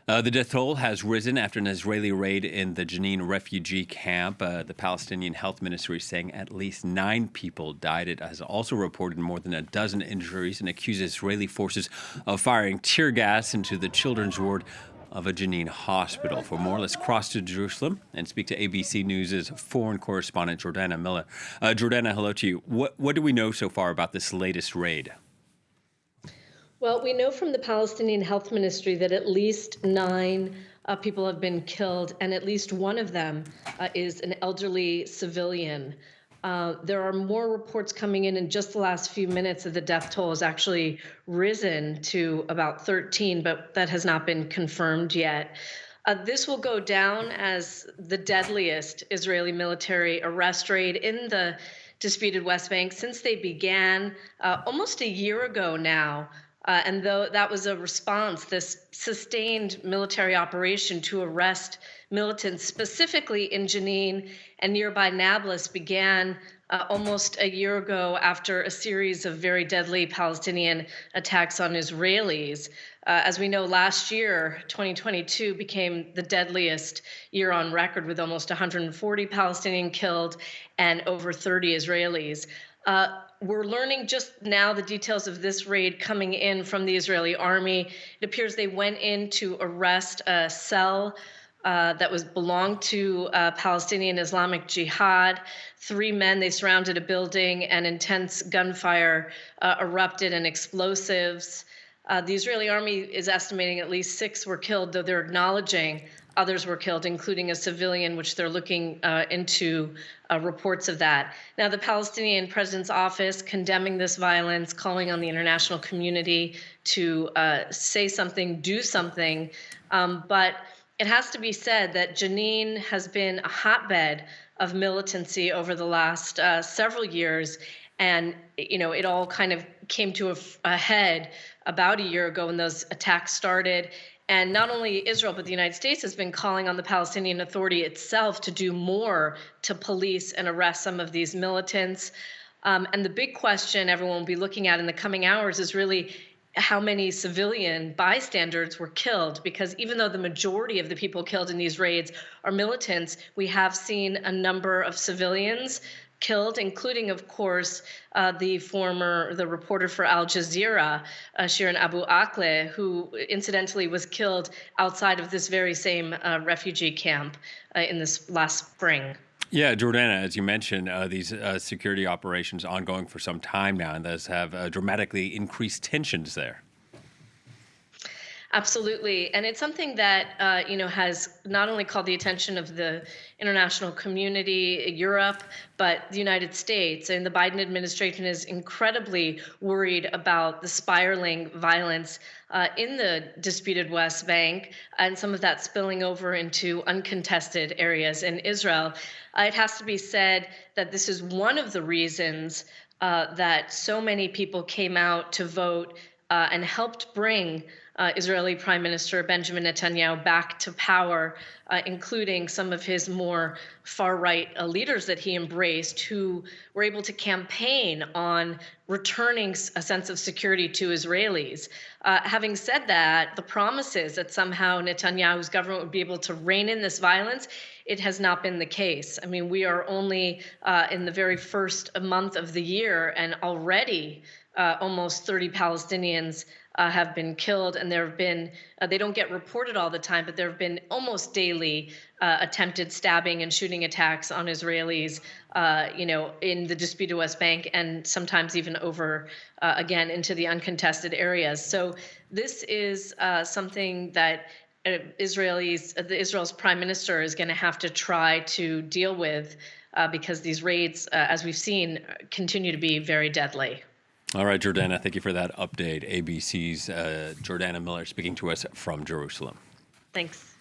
The death toll has risen after an Israeli raid in the Jenin refugee camp. The Palestinian Health Ministry is saying at least 9 people died. It has also reported more than a dozen injuries and accused Israeli forces of firing tear gas into the children's ward of a Jenin hospital. For more, let's cross to Jerusalem and speak to ABC News' foreign correspondent, Jordana Miller. Jordana, hello to you. What do we know so far about this latest raid? Well, we know from the Palestinian Health Ministry that at least 9 people have been killed, and at least one of them is an elderly civilian. There are more reports coming in just the last few minutes that the death toll has actually risen to about 13, but that has not been confirmed yet. This will go down as the deadliest Israeli military arrest raid in the disputed West Bank since they began almost a year ago now. And though that was a response, this sustained military operation to arrest militants, specifically in Jenin and nearby Nablus, began almost a year ago after a series of very deadly Palestinian attacks on Israelis. As we know, last year, 2022, became the deadliest year on record with almost 140 Palestinians killed and over 30 Israelis. We're learning just now the details of this raid coming in from the Israeli army. It appears they went in to arrest a cell that belonged to Palestinian Islamic Jihad. 3 men, they surrounded a building, and intense gunfire erupted and explosives. The Israeli army is estimating at least 6 were killed, though they're acknowledging others were killed, including a civilian, which they're looking into reports of that. Now, the Palestinian president's office condemning this violence, calling on the international community to say something, do something. But it has to be said that Jenin has been a hotbed of militancy over the last several years. And, it all kind of came to a head about a year ago when those attacks started. And not only Israel, but the United States has been calling on the Palestinian Authority itself to do more to police and arrest some of these militants. And the big question everyone will be looking at in the coming hours is really how many civilian bystanders were killed, because even though the majority of the people killed in these raids are militants, we have seen a number of civilians killed, including, of course, the reporter for Al Jazeera, Shirin Abu Akleh, who incidentally was killed outside of this very same refugee camp in this last spring. Yeah, Jordana, as you mentioned, these security operations ongoing for some time now, and those have dramatically increased tensions there. Absolutely. And it's something that, has not only called the attention of the international community, Europe, but the United States. And the Biden administration is incredibly worried about the spiraling violence in the disputed West Bank, and some of that spilling over into uncontested areas in Israel. It has to be said that this is one of the reasons that so many people came out to vote and helped bring Israeli Prime Minister Benjamin Netanyahu back to power, including some of his more far-right leaders that he embraced, who were able to campaign on returning a sense of security to Israelis. Having said that, the promises that somehow Netanyahu's government would be able to rein in this violence, it has not been the case. I mean, we are only in the very first month of the year, and already almost 30 Palestinians have been killed, and there have been, they don't get reported all the time, but there have been almost daily attempted stabbing and shooting attacks on Israelis, in the disputed West Bank, and sometimes even over, again, into the uncontested areas. So this is something that Israel's prime minister is going to have to try to deal with, because these raids, as we've seen, continue to be very deadly. All right, Jordana, thank you for that update. ABC's Jordana Miller speaking to us from Jerusalem. Thanks.